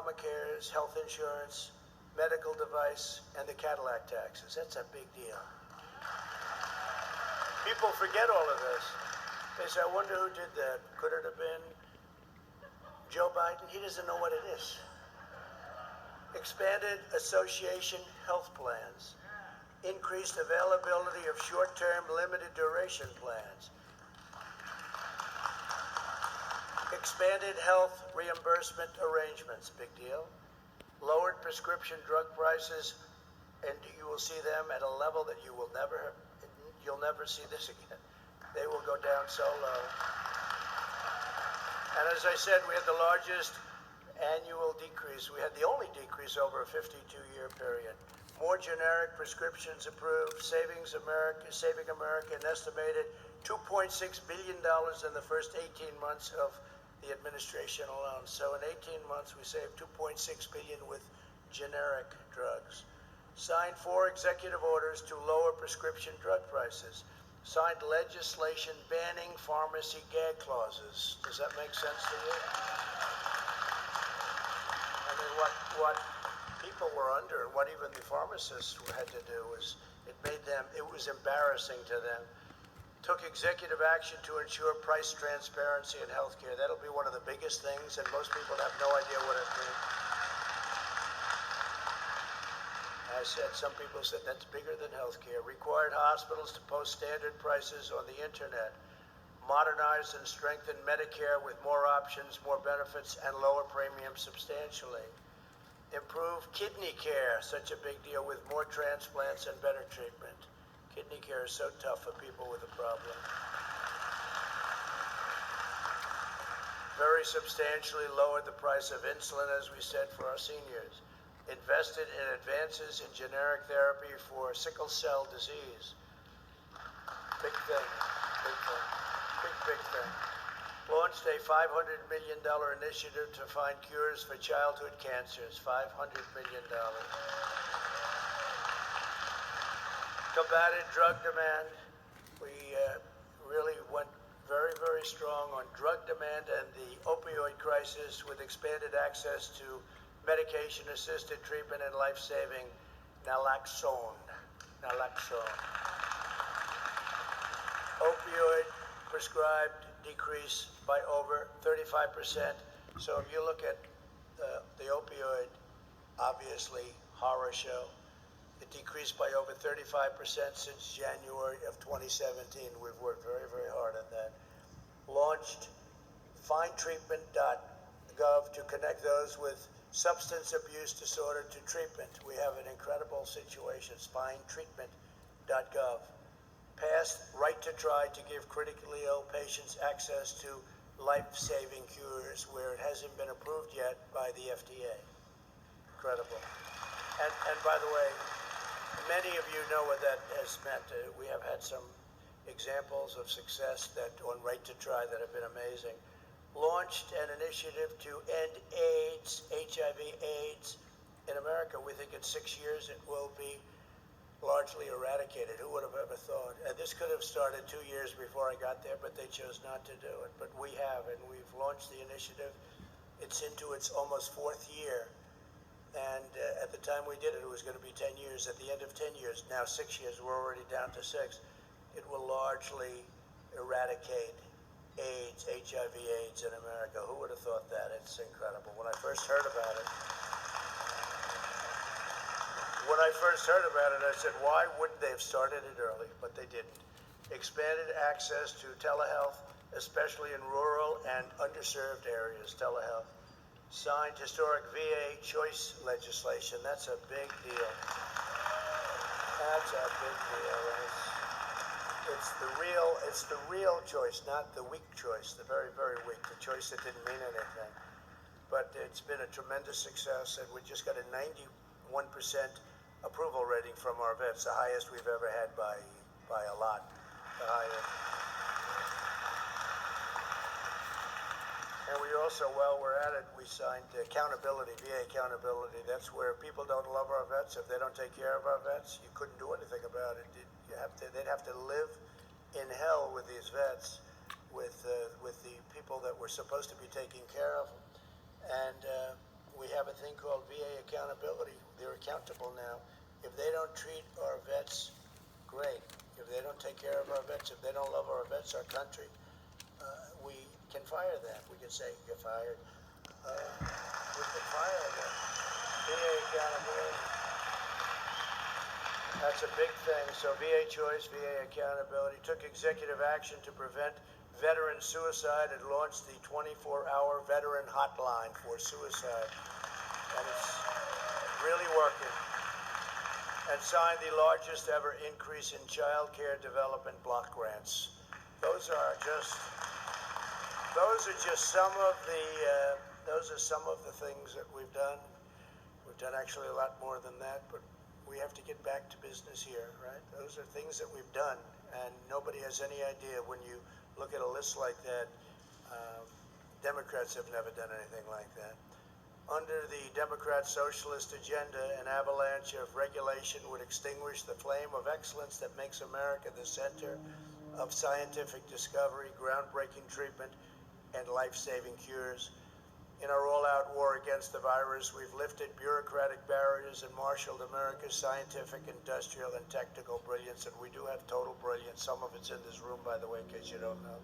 Obamacare, health insurance, medical device, and the Cadillac taxes. That's a big deal. People forget all of this. They say, I wonder who did that. Could it have been Joe Biden? He doesn't know what it is. Expanded association health plans. Increased availability of short-term limited duration plans. Expanded health reimbursement arrangements, big deal. Lowered prescription drug prices, and you will see them at a level that you'll never see this again. They will go down so low. And as I said, we had the largest annual decrease. We had the only decrease over a 52-year period. More generic prescriptions approved, saving America an estimated $2.6 billion in the first 18 months of the administration alone. So in 18 months, we saved $2.6 billion with generic drugs. Signed 4 executive orders to lower prescription drug prices. Signed legislation banning pharmacy gag clauses. Does that make sense to you? I mean, what people were under, what even the pharmacists had to do was, it was embarrassing to them. Took executive action to ensure price transparency in healthcare. That'll be one of the biggest things, and most people have no idea what it means. I said, some people said that's bigger than healthcare. Required hospitals to post standard prices on the internet. Modernize and strengthen Medicare with more options, more benefits, and lower premiums substantially. Improve kidney care, such a big deal, with more transplants and better treatment. Kidney care is so tough for people with a problem. Very substantially lowered the price of insulin, as we said, for our seniors. Invested in advances in generic therapy for sickle cell disease. Big thing, big thing, big thing. Launched a $500 million initiative to find cures for childhood cancers. $500 million. Combated drug demand. We really went very, very strong on drug demand and the opioid crisis with expanded access to medication-assisted treatment and life-saving naloxone. Opioid prescribed decrease by over 35%. So if you look at the opioid, obviously, horror show, it decreased by over 35% since January of 2017. We've worked very, very hard on that. Launched findtreatment.gov to connect those with substance abuse disorder to treatment. We have an incredible situation, findtreatment.gov. Passed right to try to give critically ill patients access to life-saving cures where it hasn't been approved yet by the FDA. Incredible. And by the way, many of you know what that has meant. We have had some examples of success that on Right to Try that have been amazing. Launched an initiative to end AIDS, HIV/AIDS in America. We think in 6 years it will be largely eradicated. Who would have ever thought? And this could have started 2 years before I got there, but they chose not to do it. But we have, and we've launched the initiative. It's into its almost 4th year. And at the time we did it, it was going to be 10 years. At the end of 10 years, now 6 years, we're already down to 6. It will largely eradicate AIDS, HIV/AIDS in America. Who would have thought that? It's incredible. When I first heard about it, I said, why wouldn't they have started it early? But they didn't. Expanded access to telehealth, especially in rural and underserved areas, telehealth. Signed historic VA choice legislation. That's a big deal. That's a big deal. It's the real choice, not the weak choice, the very, very weak, the choice that didn't mean anything. But it's been a tremendous success, and we just got a 91% approval rating from our vets, the highest we've ever had by a lot. The highest. And we also, while we're at it, we signed accountability, VA accountability. That's where people don't love our vets. If they don't take care of our vets, you couldn't do anything about it. They'd have to live in hell with these vets, with the people that were supposed to be taking care of them. And we have it thing called VA accountability. They're accountable now. If they don't treat our vets great, if they don't take care of our vets, if they don't love our vets, our country, we can fire them. We can say, you're fired. We can fire them. VA accountability. That's a big thing. So VA Choice, VA Accountability took executive action to prevent veteran suicide and launched the 24-hour veteran hotline for suicide. And it's really working. And signed the largest ever increase in child care development block grants. Those are just some of the things that we've done. We've done actually a lot more than that, but we have to get back to business here, right? Those are things that we've done, and nobody has any idea. When you look at a list like that, Democrats have never done anything like that. Under the Democrat socialist agenda, an avalanche of regulation would extinguish the flame of excellence that makes America the center of scientific discovery, groundbreaking treatment, and life-saving cures. In our all-out war against the virus, we've lifted bureaucratic barriers and marshaled America's scientific, industrial, and technical brilliance, and we do have total brilliance. Some of it's in this room, by the way, in case you don't know.